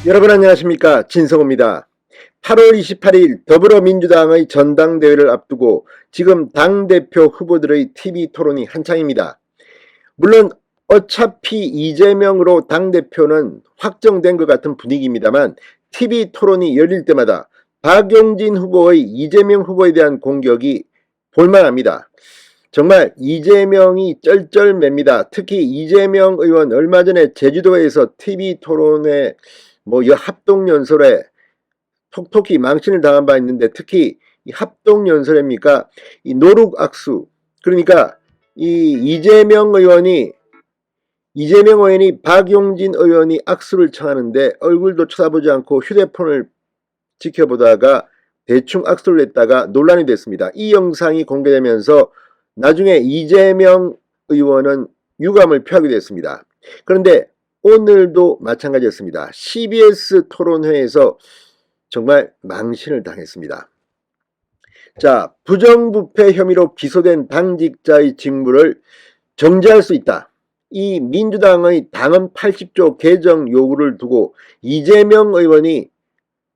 여러분 안녕하십니까, 진성호입니다. 8월 28일 더불어민주당의 전당대회를 앞두고 지금 당대표 후보들의 TV 토론이 한창입니다. 물론 어차피 이재명으로 당대표는 확정된 것 같은 분위기입니다만 TV 토론이 열릴 때마다 박용진 후보의 이재명 후보에 대한 공격이 볼만합니다. 정말 이재명이 쩔쩔맵니다. 특히 이재명 의원 얼마 전에 제주도에서 TV 토론회 합동연설에 톡톡히 망신을 당한 바 있는데, 특히 이 합동연설입니까? 이 노룩악수. 그러니까 이재명 의원이 박용진 의원이 악수를 청하는데 얼굴도 쳐다보지 않고 휴대폰을 지켜보다가 대충 악수를 했다가 논란이 됐습니다. 이 영상이 공개되면서 나중에 이재명 의원은 유감을 표하게 됐습니다. 그런데 오늘도 마찬가지였습니다. CBS 토론회에서 정말 망신을 당했습니다. 자, 부정부패 혐의로 기소된 당직자의 직무를 정지할 수 있다. 이 민주당의 당헌 80조 개정 요구를 두고 이재명 의원이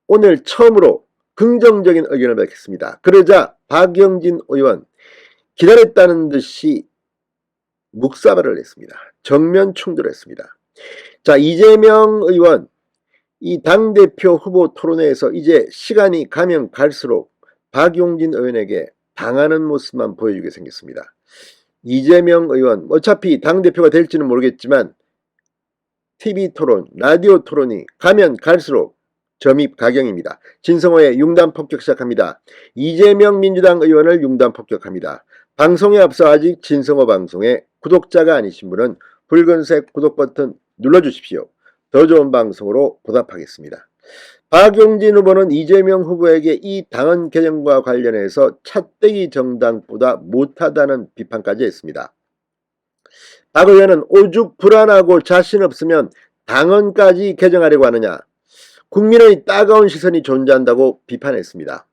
오늘 처음으로 긍정적인 의견을 밝혔습니다. 그러자 박영진 의원 기다렸다는 듯이 묵사발을 했습니다. 정면 충돌했습니다. 자, 이재명 의원 이 당대표 후보 토론회에서 이제 시간이 가면 갈수록 박용진 의원에게 당하는 모습만 보여주게 생겼습니다. 이재명 의원 어차피 당대표가 될지는 모르겠지만 TV 토론, 라디오 토론이 가면 갈수록 점입 가경입니다. 진성호의 융단 폭격 시작합니다. 이재명 민주당 의원을 융단 폭격합니다. 방송에 앞서 아직 진성호 방송에 구독자가 아니신 분은 붉은색 구독 버튼 눌러주십시오. 더 좋은 방송으로 보답하겠습니다. 박용진 후보는 이재명 후보에게 이 당헌 개정과 관련해서 차떼기 정당보다 못하다는 비판까지 했습니다. 박 의원은 오죽 불안하고 자신 없으면 당헌까지 개정하려고 하느냐, 국민의 따가운 시선이 존재한다고 비판했습니다.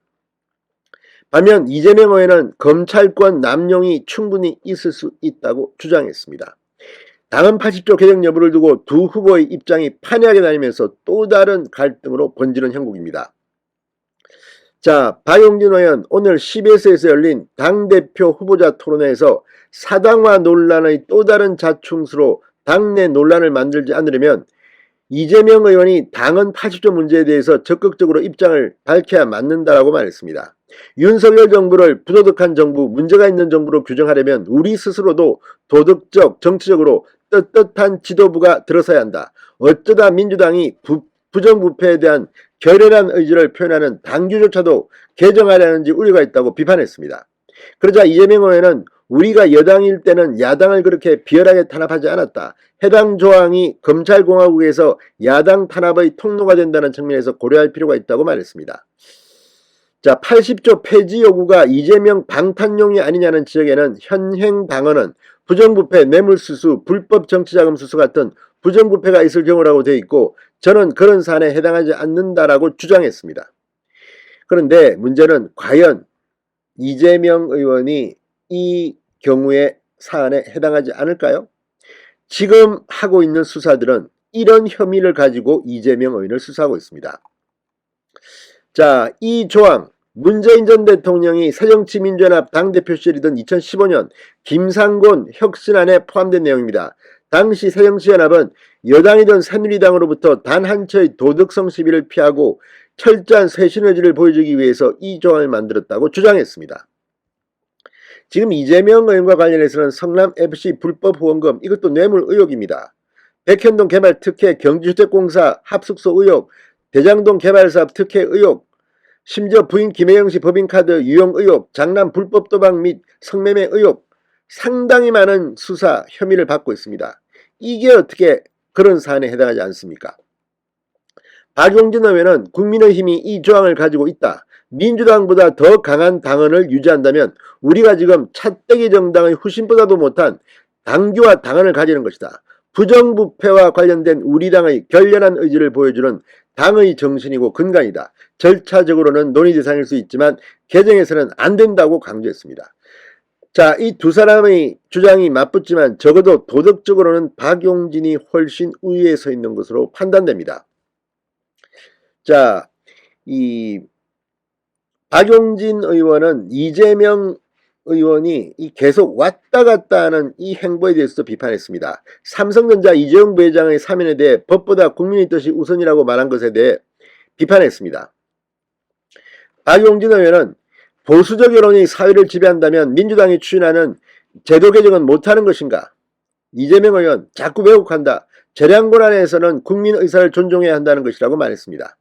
반면 이재명 의원은 검찰권 남용이 충분히 있을 수 있다고 주장했습니다. 당헌 80조 개정 여부를 두고 두 후보의 입장이 판이하게 나뉘면서 또 다른 갈등으로 번지는 형국입니다. 자, 박용진 의원 오늘 CBS에서 열린 당대표 후보자 토론회에서 사당화 논란의 또 다른 자충수로 당내 논란을 만들지 않으려면 이재명 의원이 당헌 80조 문제에 대해서 적극적으로 입장을 밝혀야 맞는다라고 말했습니다. 윤석열 정부를 부도덕한 정부, 문제가 있는 정부로 규정하려면 우리 스스로도 도덕적, 정치적으로 떳떳한 지도부가 들어서야 한다. 어쩌다 민주당이 부정부패에 대한 결연한 의지를 표현하는 당규조차도 개정하려는지 우려가 있다고 비판했습니다. 그러자 이재명 의원은 우리가 여당일 때는 야당을 그렇게 비열하게 탄압하지 않았다. 해당 조항이 검찰공화국에서 야당 탄압의 통로가 된다는 측면에서 고려할 필요가 있다고 말했습니다. 자, 80조 폐지 요구가 이재명 방탄용이 아니냐는 지적에는 현행 당헌은 부정부패, 뇌물수수, 불법 정치자금 수수 같은 부정부패가 있을 경우라고 되어 있고 저는 그런 사안에 해당하지 않는다라고 주장했습니다. 그런데 문제는 과연 이재명 의원이 이 경우에 사안에 해당하지 않을까요? 지금 하고 있는 수사들은 이런 혐의를 가지고 이재명 의원을 수사하고 있습니다. 자, 이 조항 문재인 전 대통령이 새정치민주연합 당대표 시절이던 2015년 김상곤 혁신안에 포함된 내용입니다. 당시 새정치연합은 여당이던 새누리당으로부터 단 한 채의 도덕성 시비를 피하고 철저한 쇄신 의지를 보여주기 위해서 이 조항을 만들었다고 주장했습니다. 지금 이재명 의원과 관련해서는 성남FC 불법 후원금, 이것도 뇌물 의혹입니다. 백현동 개발 특혜, 경기주택공사 합숙소 의혹, 대장동 개발사업 특혜 의혹, 심지어 부인 김혜영씨 법인카드 유용 의혹, 장남 불법 도박 및 성매매 의혹, 상당히 많은 수사 혐의를 받고 있습니다. 이게 어떻게 그런 사안에 해당하지 않습니까? 박용진 의원은 국민의힘이 이 조항을 가지고 있다. 민주당보다 더 강한 당헌을 유지한다면 우리가 지금 차떼기 정당의 후신보다도 못한 당규와 당헌을 가지는 것이다. 부정부패와 관련된 우리 당의 결연한 의지를 보여주는 당의 정신이고 근간이다. 절차적으로는 논의 대상일 수 있지만 개정해서는 안 된다고 강조했습니다. 자, 이 두 사람의 주장이 맞붙지만 적어도 도덕적으로는 박용진이 훨씬 우위에 서 있는 것으로 판단됩니다. 자, 이 박용진 의원은 이재명 의원이 계속 왔다 갔다 하는 이 행보에 대해서도 비판했습니다. 삼성전자 이재용 부회장의 사면에 대해 법보다 국민의 뜻이 우선이라고 말한 것에 대해 비판했습니다. 박용진 의원은 보수적 여론이 사회를 지배한다면 민주당이 추진하는 제도 개정은 못하는 것인가? 이재명 의원 자꾸 왜곡한다. 재량 권한에서는 국민 의사를 존중해야 한다는 것이라고 말했습니다.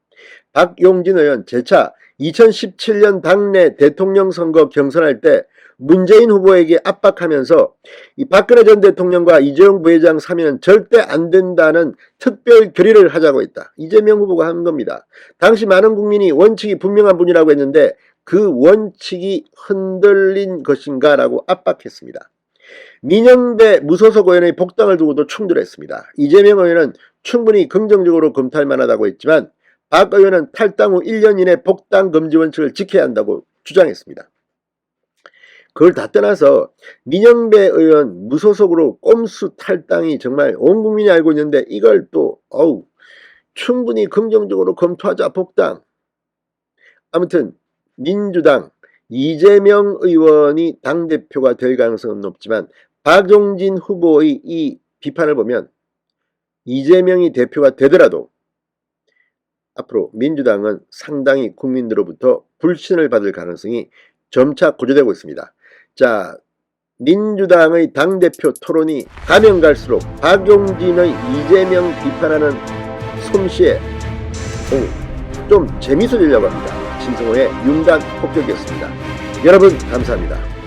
박용진 의원 재차 2017년 당내 대통령 선거 경선할 때 문재인 후보에게 압박하면서 이 박근혜 전 대통령과 이재용 부회장 사면은 절대 안 된다는 특별 결의를 하자고 했다. 이재명 후보가 한 겁니다. 당시 많은 국민이 원칙이 분명한 분이라고 했는데 그 원칙이 흔들린 것인가 라고 압박했습니다. 민영배 무소속 의원의 복당을 두고도 충돌했습니다. 이재명 의원은 충분히 긍정적으로 검토할 만하다고 했지만 박 의원은 탈당 후 1년 이내 복당 금지 원칙을 지켜야 한다고 주장했습니다. 그걸 다 떠나서 민영배 의원 무소속으로 꼼수 탈당이 정말 온 국민이 알고 있는데 이걸 또 충분히 긍정적으로 검토하자 복당. 아무튼 민주당 이재명 의원이 당대표가 될 가능성은 높지만 박용진 후보의 이 비판을 보면 이재명이 대표가 되더라도 앞으로 민주당은 상당히 국민들로부터 불신을 받을 가능성이 점차 고조되고 있습니다. 자, 민주당의 당대표 토론이 가면 갈수록 박용진의 이재명 비판하는 솜씨에 좀 재밌어지려고 합니다. 신성호의 윤단 폭격이었습니다. 여러분 감사합니다.